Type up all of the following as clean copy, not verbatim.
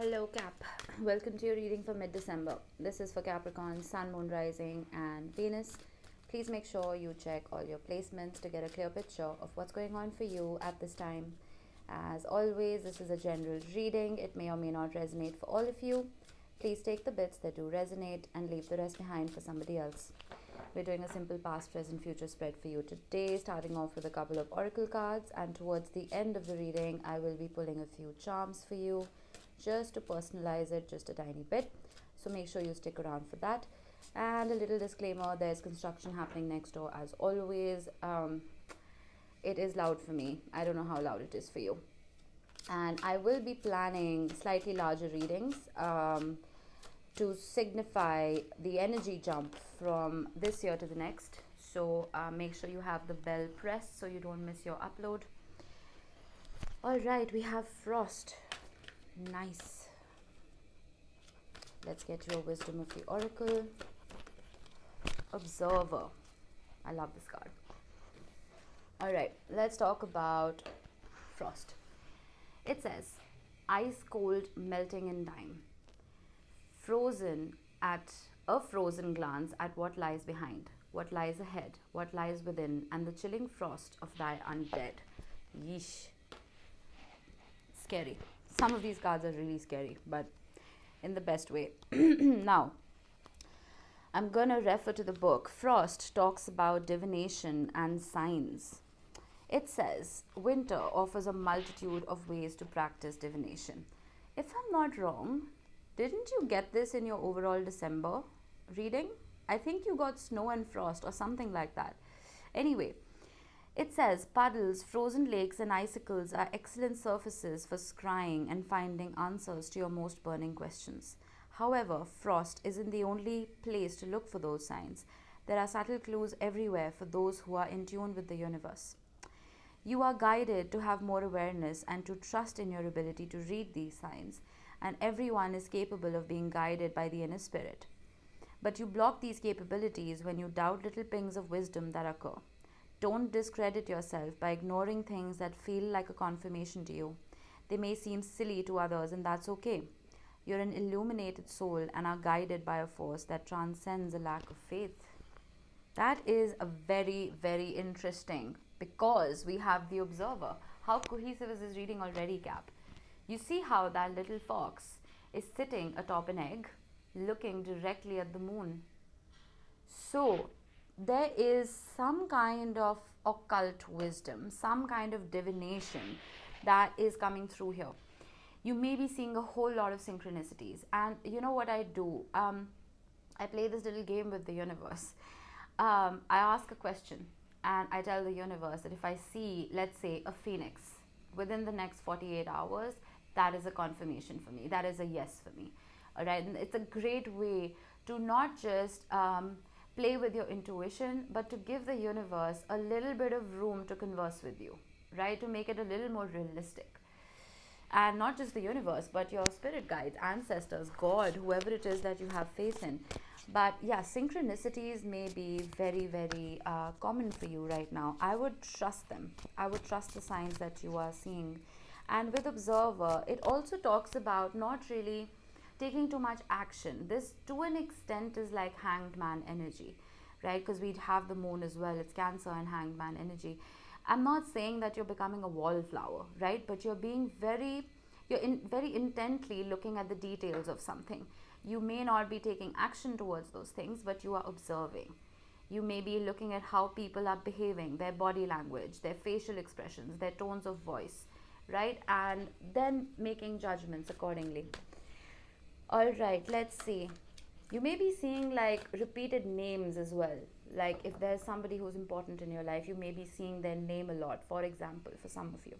Hello Cap, welcome to your reading for mid-December. This is for Capricorn, Sun, Moon, Rising and Venus. Please make sure you check all your placements to get a clear picture of what's going on for you at this time. As always, this is a general reading. It may or may not resonate for all of you. Please take the bits that do resonate and leave the rest behind for somebody else. We're doing a simple past, present, future spread for you today, starting off with a couple of oracle cards, and towards the end of the reading I will be pulling a few charms for you just to personalize it just a tiny bit, so make sure you stick around for that. And a little disclaimer, there's construction happening next door as always. It is loud for me. I don't know how loud it is for you, and I will be planning slightly larger readings to signify the energy jump from this year to the next. So make sure you have the bell pressed so you don't miss your upload. All right, we have Frost. Nice. Let's get your wisdom of the oracle. Observer. I love this card. All right, let's talk about Frost. It says, ice cold melting in time, frozen at a frozen glance at what lies behind, what lies ahead, what lies within, and the chilling frost of thy undead. Yeesh. Scary. Some of these cards are really scary, but in the best way. Now, I'm going to refer to the book. Frost talks about divination and signs. It says, winter offers a multitude of ways to practice divination. If I'm not wrong, didn't you get this in your overall December reading? I think you got snow and frost or something like that. Anyway, it says, puddles, frozen lakes and icicles are excellent surfaces for scrying and finding answers to your most burning questions. However, frost isn't the only place to look for those signs. There are subtle clues everywhere for those who are in tune with the universe. You are guided to have more awareness and to trust in your ability to read these signs, and everyone is capable of being guided by the inner spirit. But you block these capabilities when you doubt little pings of wisdom that occur. Don't discredit yourself by ignoring things that feel like a confirmation to you. They may seem silly to others, and that's okay. You're an illuminated soul and are guided by a force that transcends a lack of faith. That is a very, very interesting, because we have the observer. How cohesive is this reading already, Cap? You see how that little fox is sitting atop an egg, looking directly at the moon. So there is some kind of occult wisdom, some kind of divination that is coming through here. You may be seeing a whole lot of synchronicities. And you know what I do? I play this little game with the universe. I ask a question and I tell the universe that if I see, let's say, a phoenix within the next 48 hours, that is a confirmation for me. That is a yes for me. All right. And it's a great way to not just play with your intuition, but to give the universe a little bit of room to converse with you, right? To make it a little more realistic. And not just the universe, but your spirit guides, ancestors, God, whoever it is that you have faith in. But yeah, synchronicities may be very, very common for you right now. I would trust them. I would trust the signs that you are seeing. And with observer, it also talks about not really taking too much action. This to an extent is like hanged man energy, right? Because we have the moon as well. It's Cancer and hanged man energy. I'm not saying that you're becoming a wallflower, right? But you're being very intently looking at the details of something. You may not be taking action towards those things, but you are observing. You may be looking at how people are behaving, their body language, their facial expressions, their tones of voice, right? And then making judgments accordingly. All right, let's see. You may be seeing like repeated names as well. Like if there's somebody who's important in your life, you may be seeing their name a lot, for example, for some of you.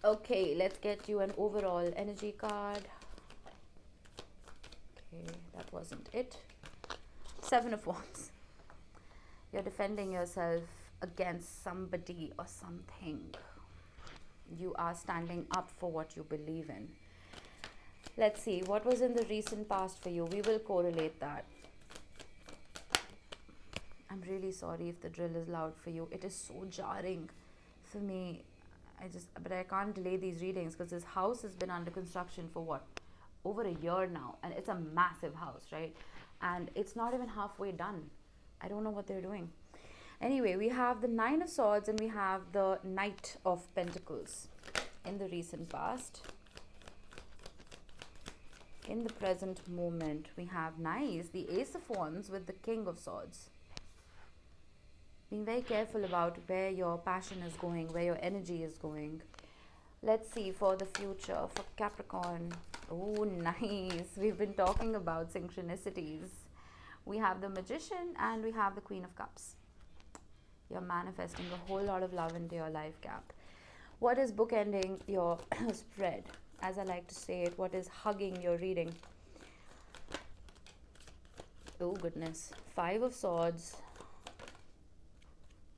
Okay, let's get you an overall energy card. Okay, that wasn't it. 7 of Wands. You're defending yourself against somebody or something. You are standing up for what you believe in. Let's see, what was in the recent past for you? We will correlate that. I'm really sorry if the drill is loud for you. It is so jarring for me. but I can't delay these readings because this house has been under construction for what? Over a year now. And it's a massive house, right? And it's not even halfway done. I don't know what they're doing. Anyway, we have the Nine of Swords and we have the Knight of Pentacles in the recent past. In the present moment, we have the Ace of Wands with the King of Swords. Being very careful about where your passion is going, where your energy is going. Let's see for the future, for Capricorn. Oh, nice. We've been talking about synchronicities. We have the Magician and we have the Queen of Cups. You're manifesting a whole lot of love into your life, Cap. What is bookending your spread? As I like to say it, what is hugging your reading? Oh, goodness. Five of Swords.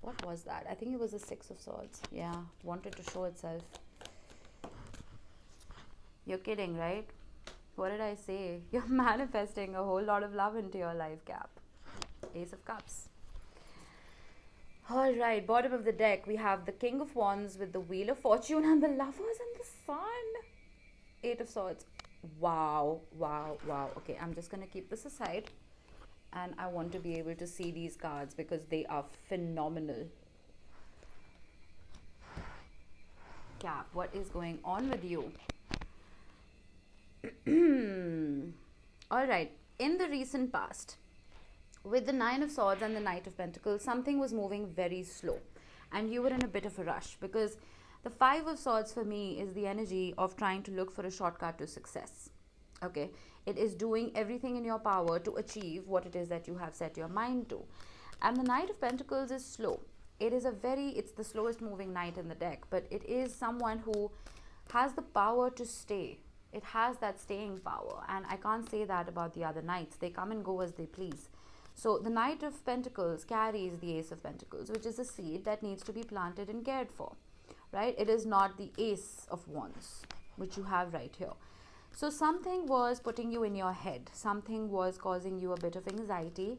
What was that? I think it was a Six of Swords. Yeah, wanted to show itself. You're kidding, right? What did I say? You're manifesting a whole lot of love into your life, Cap. Ace of Cups. All right, bottom of the deck, we have the King of Wands with the Wheel of Fortune and the Lovers and the Sun. Eight of Swords. Wow, wow, wow. Okay, I'm just going to keep this aside. And I want to be able to see these cards because they are phenomenal. Cap, what is going on with you? All right, in the recent past, with the Nine of Swords and the Knight of Pentacles, something was moving very slow and you were in a bit of a rush, because the Five of Swords for me is the energy of trying to look for a shortcut to success. Okay, it is doing everything in your power to achieve what it is that you have set your mind to. And the Knight of Pentacles is slow. It's the slowest moving knight in the deck, but it is someone who has the power to stay. It has that staying power, and I can't say that about the other knights. They come and go as they please. So the Knight of Pentacles carries the Ace of Pentacles, which is a seed that needs to be planted and cared for, right? It is not the Ace of Wands, which you have right here. So something was putting you in your head. Something was causing you a bit of anxiety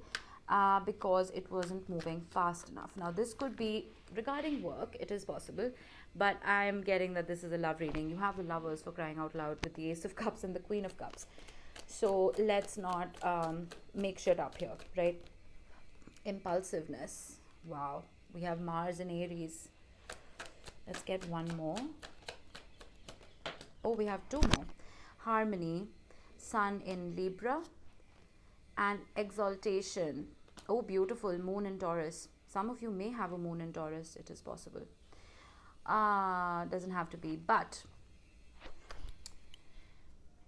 because it wasn't moving fast enough. Now, this could be regarding work. It is possible. But I'm getting that this is a love reading. You have the Lovers, for crying out loud, with the Ace of Cups and the Queen of Cups. So let's not make shit up here, right? Impulsiveness. Wow. We have Mars and Aries. Let's get one more. Oh, we have two more. Harmony, Sun in Libra, and Exaltation. Oh, beautiful. Moon in Taurus. Some of you may have a Moon in Taurus. It is possible. Doesn't have to be, but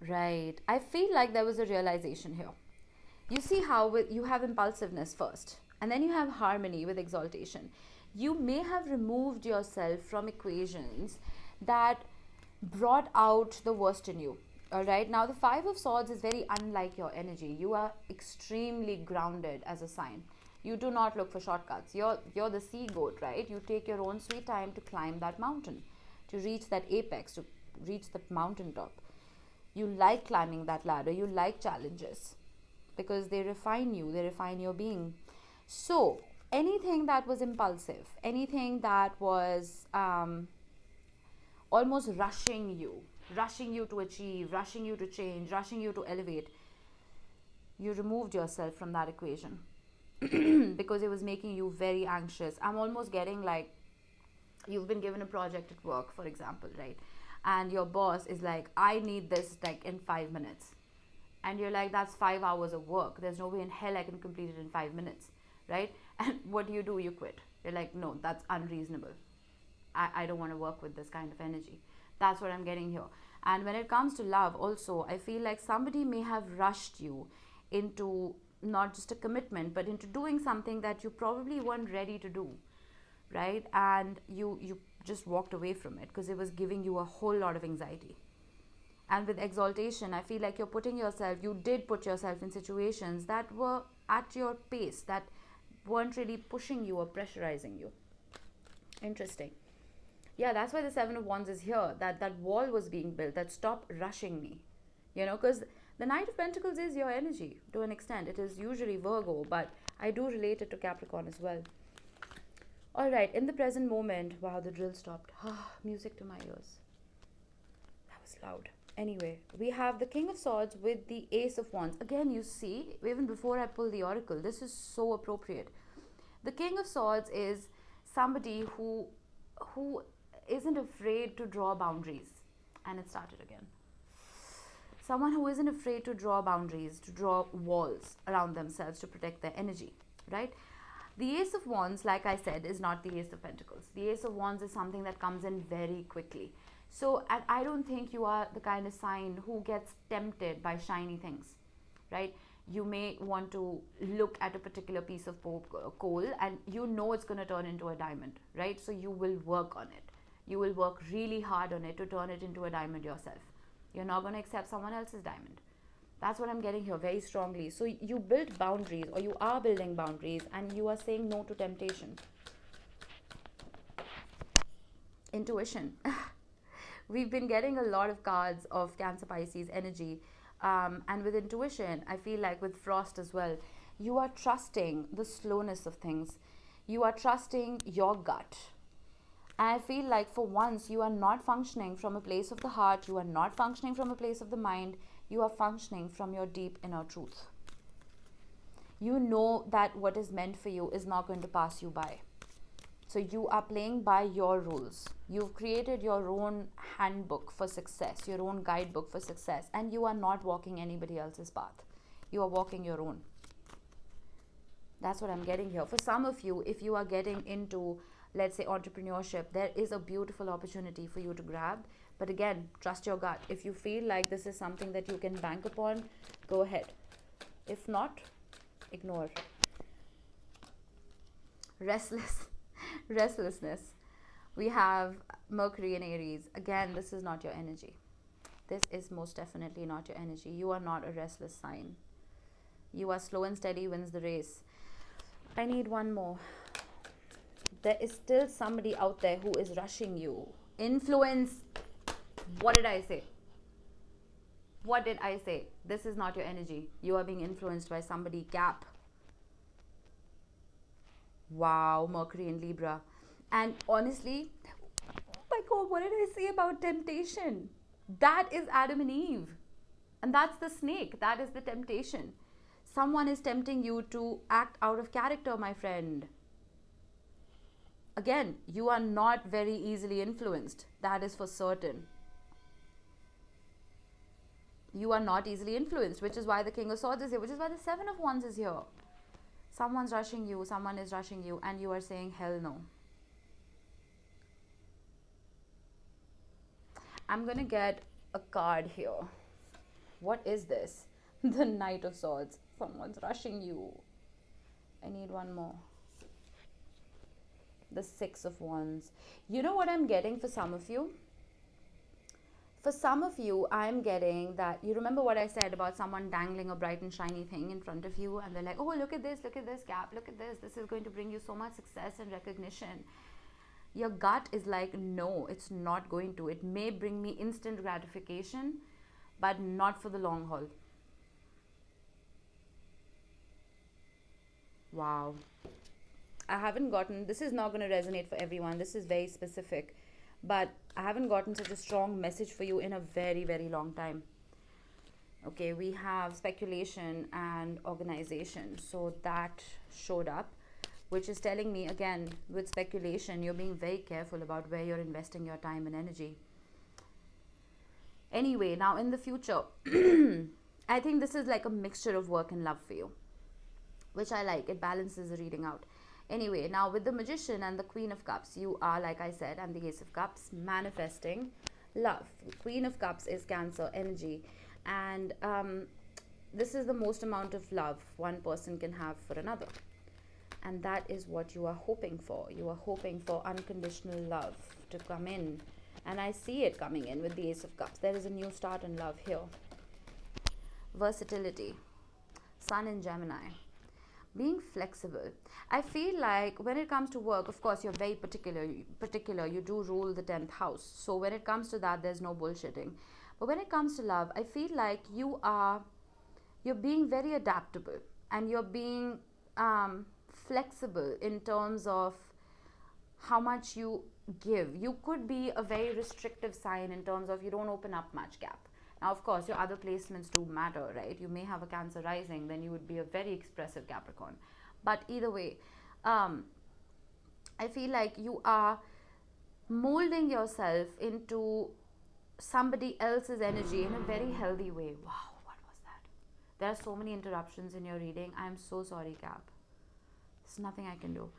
right, I feel like there was a realization here. You see how you have impulsiveness first, and then you have harmony with exaltation. You may have removed yourself from equations that brought out the worst in you. All right, now the Five of Swords is very unlike your energy. You are extremely grounded as a sign. You do not look for shortcuts. You're the sea goat, right? You take your own sweet time to climb that mountain, to reach that apex, to reach the mountaintop. You like climbing that ladder. You like challenges because they refine you. They refine your being. So anything that was impulsive, anything that was almost rushing you to achieve, rushing you to change, rushing you to elevate, you removed yourself from that equation. Because it was making you very anxious. I'm almost getting like you've been given a project at work, for example, right? And your boss is like, I need this like in 5 minutes. And you're like, that's 5 hours of work. There's no way in hell I can complete it in 5 minutes, right? And what do? You quit. You're like, no, that's unreasonable. I don't want to work with this kind of energy. That's what I'm getting here. And when it comes to love also, I feel like somebody may have rushed you into not just a commitment, but into doing something that you probably weren't ready to do, right? And you just walked away from it because it was giving you a whole lot of anxiety. And with exaltation, I feel like you did put yourself in situations that were at your pace, that weren't really pushing you or pressurizing you. Interesting. Yeah, that's why the Seven of Wands is here. That wall was being built, that stop rushing me, because the Knight of Pentacles is your energy to an extent. It is usually Virgo, but I do relate it to Capricorn as well. All right, in the present moment, wow, the drill stopped. Music to my ears. That was loud. Anyway, we have the King of Swords with the Ace of Wands. Again, you see, even before I pull the oracle, this is so appropriate. The King of Swords is somebody who isn't afraid to draw boundaries. And it started again. Someone who isn't afraid to draw boundaries, to draw walls around themselves to protect their energy, right? The Ace of Wands, like I said, is not the Ace of Pentacles. The Ace of Wands is something that comes in very quickly. So, and I don't think you are the kind of sign who gets tempted by shiny things, right? You may want to look at a particular piece of coal and you know it's going to turn into a diamond, right? So you will work on it. You will work really hard on it to turn it into a diamond yourself. You're not going to accept someone else's diamond. That's what I'm getting here very strongly. So you build boundaries, or you are building boundaries, and you are saying no to temptation. Intuition. We've been getting a lot of cards of Cancer Pisces energy. And with intuition, I feel like with Frost as well, you are trusting the slowness of things. You are trusting your gut. I feel like for once, you are not functioning from a place of the heart. You are not functioning from a place of the mind. You are functioning from your deep inner truth. You know that what is meant for you is not going to pass you by. So you are playing by your rules. You've created your own handbook for success, your own guidebook for success, and you are not walking anybody else's path. You are walking your own. That's what I'm getting here. For some of you, if you are getting into, let's say, entrepreneurship, there is a beautiful opportunity for you to grab. But again, trust your gut. If you feel like this is something that you can bank upon, go ahead. If not, ignore. Restlessness. We have Mercury in Aries. Again, this is not your energy. This is most definitely not your energy. You are not a restless sign. You are slow and steady wins the race. I need one more. There is still somebody out there who is rushing you. Influence. What did I say? What did I say? This is not your energy. You are being influenced by somebody. Cap. Wow, Mercury in Libra. And honestly, oh my God, what did I say about temptation? That is Adam and Eve. And that's the snake. That is the temptation. Someone is tempting you to act out of character, my friend. Again, you are not very easily influenced. That is for certain. You are not easily influenced, which is why the King of Swords is here, which is why the Seven of Wands is here. Someone's rushing you, someone is rushing you, and you are saying, hell no. I'm going to get a card here. What is this? The Knight of Swords. Someone's rushing you. I need one more. The Six of Wands. You know what I'm getting for some of you? For some of you, I'm getting that, you remember what I said about someone dangling a bright and shiny thing in front of you, and they're like, oh, look at this, Cap, look at this. This is going to bring you so much success and recognition. Your gut is like, no, it's not going to. It may bring me instant gratification, but not for the long haul. Wow. I haven't gotten, this is not going to resonate for everyone. This is very specific. But I haven't gotten such a strong message for you in a very, very long time. Okay, we have speculation and organization. So that showed up, which is telling me, again, with speculation, you're being very careful about where you're investing your time and energy. Anyway, now in the future, I think this is like a mixture of work and love for you, which I like. It balances the reading out. Anyway, now with the Magician and the Queen of Cups, you are, like I said, and the Ace of Cups, manifesting love. The Queen of Cups is Cancer energy. And this is the most amount of love one person can have for another. And that is what you are hoping for. You are hoping for unconditional love to come in. And I see it coming in with the Ace of Cups. There is a new start in love here. Versatility. Sun in Gemini. Being flexible. I feel like when it comes to work, of course, you're very particular. You do rule the 10th house. So when it comes to that, there's no bullshitting. But when it comes to love, I feel like you're being very adaptable. And you're being flexible in terms of how much you give. You could be a very restrictive sign in terms of you don't open up much, Cap. Now, of course, your other placements do matter, right? You may have a Cancer rising, then you would be a very expressive Capricorn. But either way, I feel like you are molding yourself into somebody else's energy in a very healthy way. Wow, what was that? There are so many interruptions in your reading. I'm so sorry, Cap. There's nothing I can do.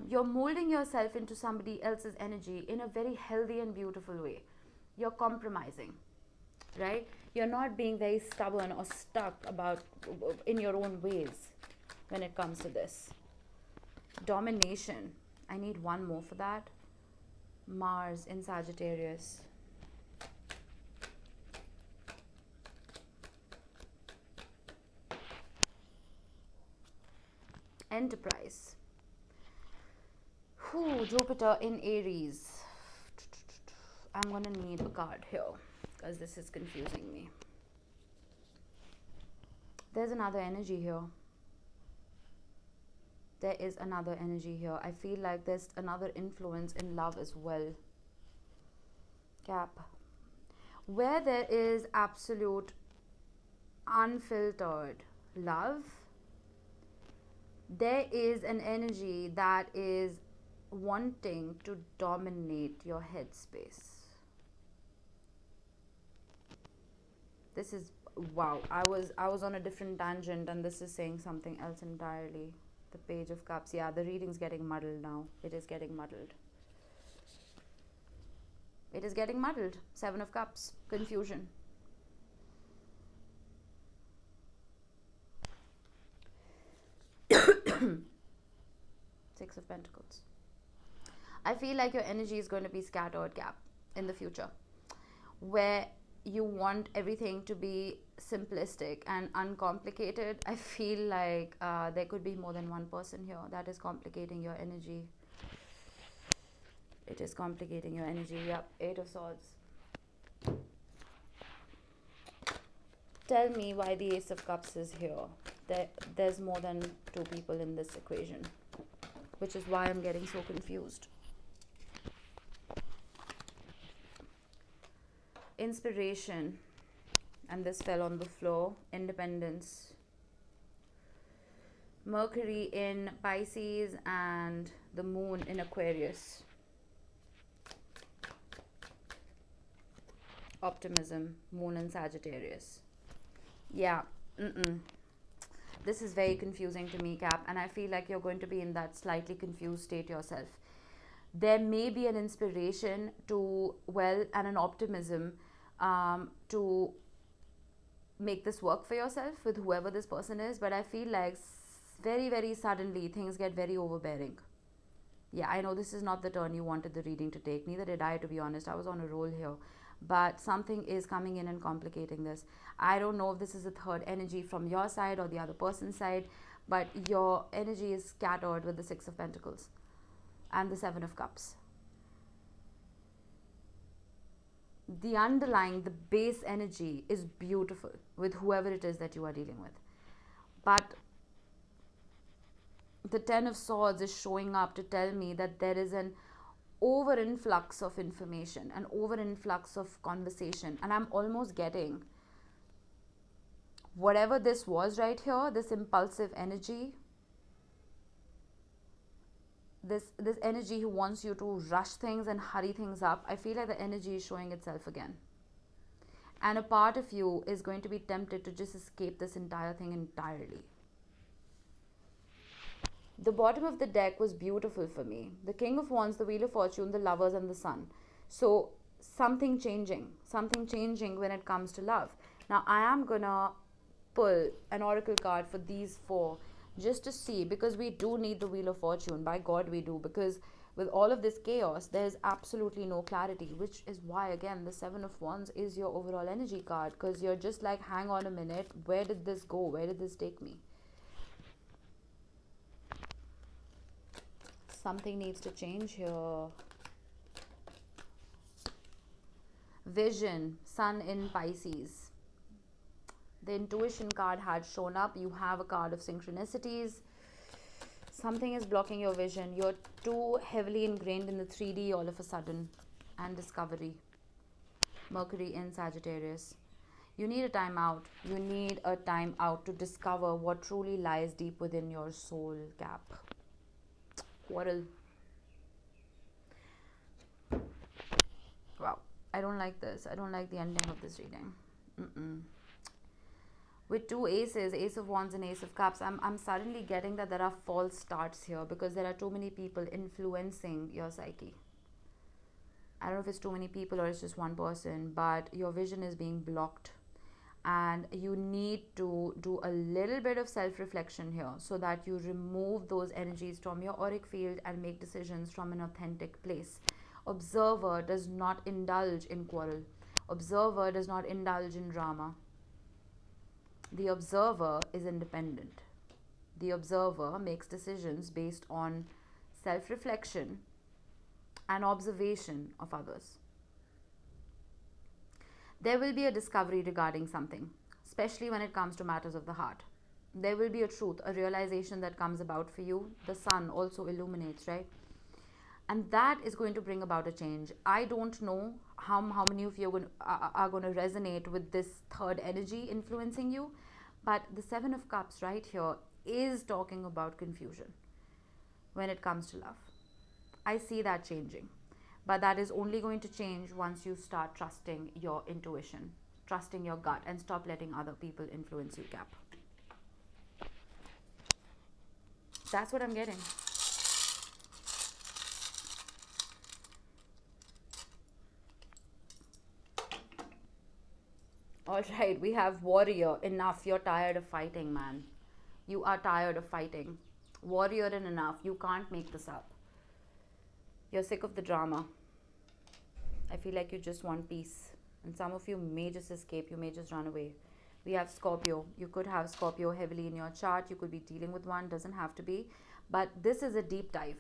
You're molding yourself into somebody else's energy in a very healthy and beautiful way. You're compromising, right? You're not being very stubborn or stuck about in your own ways when it comes to this. Domination. I need one more for that. Mars in Sagittarius. Enterprise. Jupiter in Aries. I'm going to need a card here because this is confusing me. There's another energy here. There is another energy here. I feel like there's another influence in love as well. Cap. Where there is absolute unfiltered love, there is an energy that is wanting to dominate your headspace. This is, wow, I was on a different tangent and this is saying something else entirely. The Page of Cups. Yeah, the reading's getting muddled now. It is getting muddled. It is getting muddled. Seven of Cups. Confusion. Six of Pentacles. I feel like your energy is going to be scattered, Cap, in the future, where you want everything to be simplistic and uncomplicated. I feel like there could be more than one person here that is complicating your energy. It is complicating your energy. Yep, Eight of Swords. Tell me why the Ace of Cups is here. There's more than two people in this equation, which is why I'm getting so confused. Inspiration, and this fell on the floor. Independence. Mercury in Pisces and the moon in Aquarius. Optimism, moon in Sagittarius. Yeah, this is very confusing to me, Cap, and I feel like you're going to be in that slightly confused state yourself. There may be an inspiration to, well, and an optimism to make this work for yourself with whoever this person is, but I feel like very, very suddenly things get very overbearing. Yeah, I know this is not the turn you wanted the reading to take. Neither did I, to be honest. I was on a roll here. But something is coming in and complicating this. I don't know if this is a third energy from your side or the other person's side, but your energy is scattered with the Six of Pentacles and the Seven of Cups. The underlying, the base energy is beautiful with whoever it is that you are dealing with. But the Ten of Swords is showing up to tell me that there is an over influx of information, an over influx of conversation, and I'm almost getting whatever this was right here, this impulsive energy, this energy who wants you to rush things and hurry things up. I feel like the energy is showing itself again, and a part of you is going to be tempted to just escape this entire thing entirely. The bottom of the deck was beautiful for me. The King of Wands, the Wheel of Fortune, the Lovers, and the Sun. So something changing when it comes to love. Now I am gonna pull an oracle card for these four just to see, because we do need the Wheel of Fortune. By God we do, because with all of this chaos there's absolutely no clarity, which is why again the Seven of Wands is your overall energy card, because you're just like, hang on a minute, where did this go? Where did this take me? Something needs to change here. Vision, Sun in Pisces. The Intuition card had shown up. You have a card of synchronicities. Something is blocking your vision. You're too heavily ingrained in the 3D all of a sudden. And discovery. Mercury in Sagittarius. You need a time out. You need a time out to discover what truly lies deep within your soul, Cap. Quarrel. Wow. I don't like this. I don't like the ending of this reading. With two aces, Ace of Wands and Ace of Cups, I'm suddenly getting that there are false starts here because there are too many people influencing your psyche. I don't know if it's too many people or it's just one person, but your vision is being blocked. And you need to do a little bit of self-reflection here so that you remove those energies from your auric field and make decisions from an authentic place. Observer does not indulge in quarrel. Observer does not indulge in drama. The observer is independent. The observer makes decisions based on self-reflection and observation of others. There will be a discovery regarding something, especially when it comes to matters of the heart. There will be a truth, a realization that comes about for you. The sun also illuminates, right? And that is going to bring about a change. I don't know how many of you are going to resonate with this third energy influencing you, but the Seven of Cups right here is talking about confusion when it comes to love. I see that changing. But that is only going to change once you start trusting your intuition, trusting your gut, and stop letting other people influence you, Cap. That's what I'm getting. All right, we have Warrior. Enough. You're tired of fighting, man. You are tired of fighting. Warrior and enough. You can't make this up. You're sick of the drama. I feel like you just want peace. And some of you may just escape. You may just run away. We have Scorpio. You could have Scorpio heavily in your chart. You could be dealing with one. Doesn't have to be. But this is a deep dive.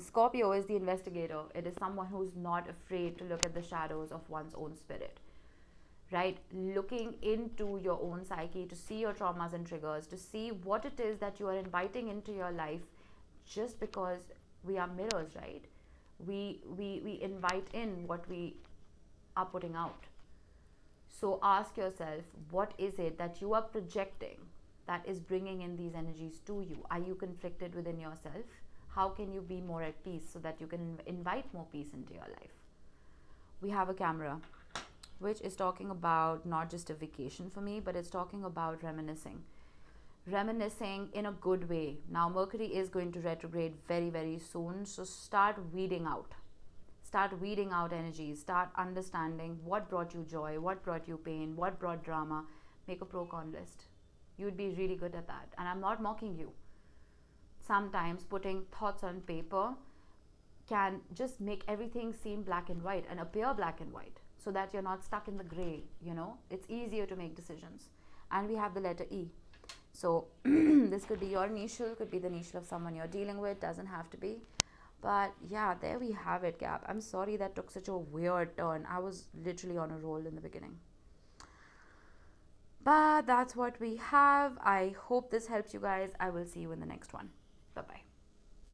Scorpio is the investigator. It is someone who's not afraid to look at the shadows of one's own spirit. Right? Looking into your own psyche to see your traumas and triggers. To see what it is that you are inviting into your life just because we are mirrors, right? We invite in what we are putting out. So ask yourself, what is it that you are projecting that is bringing in these energies to you? Are you conflicted within yourself? How can you be more at peace so that you can invite more peace into your life? We have a camera, which is talking about not just a vacation for me, but it's talking about reminiscing in a good way. Now Mercury is going to retrograde very, very soon, so start weeding out energies. Start understanding what brought you joy, what brought you pain, what brought drama. Make a pro-con list. You'd be really good at that, and I'm not mocking you. Sometimes putting thoughts on paper can just make everything seem black and white and appear black and white, so that you're not stuck in the gray. It's easier to make decisions. And we have the letter E. So this could be your initial, could be the initial of someone you're dealing with, doesn't have to be. But yeah, there we have it, Cap. I'm sorry that took such a weird turn. I was literally on a roll in the beginning. But that's what we have. I hope this helps you guys. I will see you in the next one. Bye-bye.